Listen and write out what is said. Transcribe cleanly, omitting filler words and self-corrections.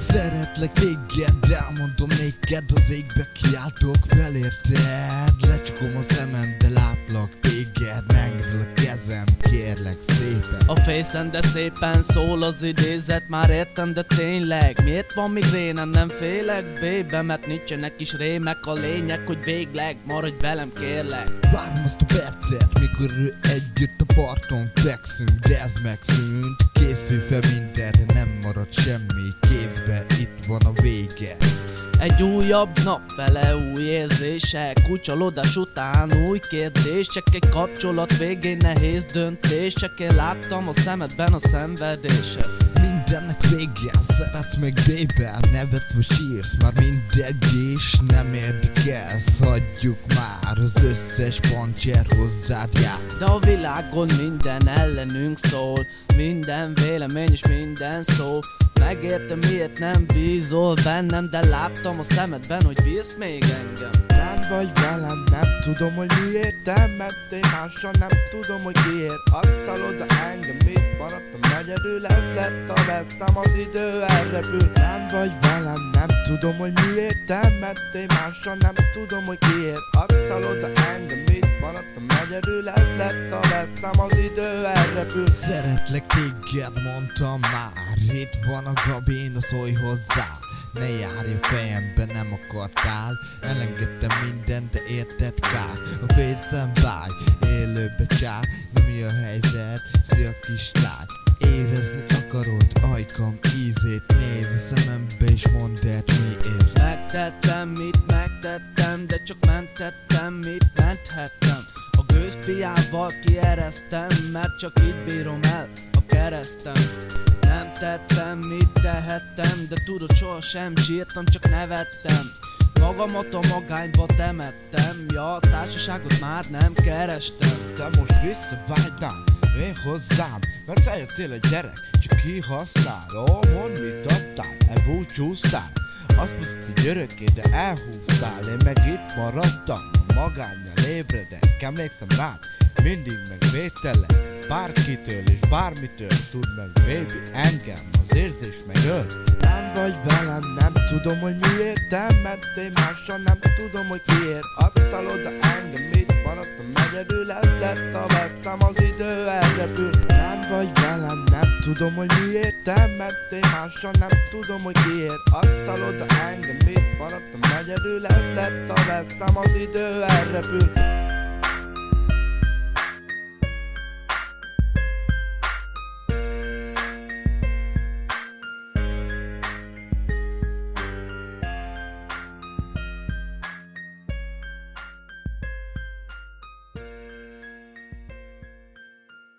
Szeretlek téged, elmondom néked, az égbe kiáltok felérted. Lecsukom a szemem, de látlak téged, megengedel a kezem, kérlek szépen. A fészen, de szépen szól az idézet, már értem, de tényleg miért van migrénem, nem félek, baby, mert nincsenek is rémek. A lényeg, hogy végleg maradj velem, kérlek. Várom azt a percet, mikor együtt a parton fekszünk, de ez megszűnt. Készülj fel mindenre, nem marad semmi kézbe, itt van a vége. Egy újabb nap vele új érzések, új csalódás után új kérdések. Egy kapcsolat végén nehéz döntések, én láttam a szemedben a szenvedéset. Mindennek vége, szeretsz meg baby, nevetsz vagy sírsz, már mindegy is nem érdekelsz. Hagyjuk már, az összes pancsér hozzád jár. De a világon minden ellenünk szól, minden vélemény és minden szó. Megértem, miért nem bízol bennem, de láttam a szemedben, hogy bírsz még engem. Nem vagy velem, nem tudom, hogy miért te mentél mással, nem tudom, hogy miért adtál oda engem, mit maradtam egyedül, ez lett a vesztem, az idő elrepül. Nem vagy velem, nem tudom, hogy miért te mentél mással, nem tudom, hogy miért adtál oda engem, mit maradtam egyedül, ez lett a vesztem, az idő elrepül. Szeretlek téged, mondtam már, itt van a Gabina, szólj hozzá. Ne járj a fejembe, nem akartál. Elengedtem mindent, de érted kár. A fészem vágy, élőbe csár. Na mi a helyzet? Szia kislány, érezni akarod ajkam ízét. Nézz a szemembe és mondd el miért. Megtettem, mit megtettem, de csak mentettem, mit menthettem. A gőzpiával kiereztem, mert csak így bírom el a keresztem. Nem tettem, mit tehettem, de tudod, sohasem sírtam, csak nevettem. Magamat a magányba temettem, ja, a társaságot már nem kerestem. Te most visszavágynál én hozzám, mert eljöttél egy gyerek, csak kihasznál. Ó, mondd, mit adtál, elbúcsúztál. Azt mondtad, hogy örökké, de elhúztál. Én meg itt maradtam, a magánnyal ébredek. Emlékszem rád, mindig megvédtelek, bárkitől és bármitől. Tudd meg, baby, engem az érzés megöl. Nem vagy velem, nem tudom, hogy miért te mentél mással, nem tudom, hogy miért adtál oda engem, mit maradtam egyedül, ez lett a vesztem, az idő elrepül. Nem vagy velem, nem tudom, hogy miért te mentél mással, nem tudom, hogy miért adtál oda engem, mit maradtam egyedül, ez lett a vesztem, az idő elrepül.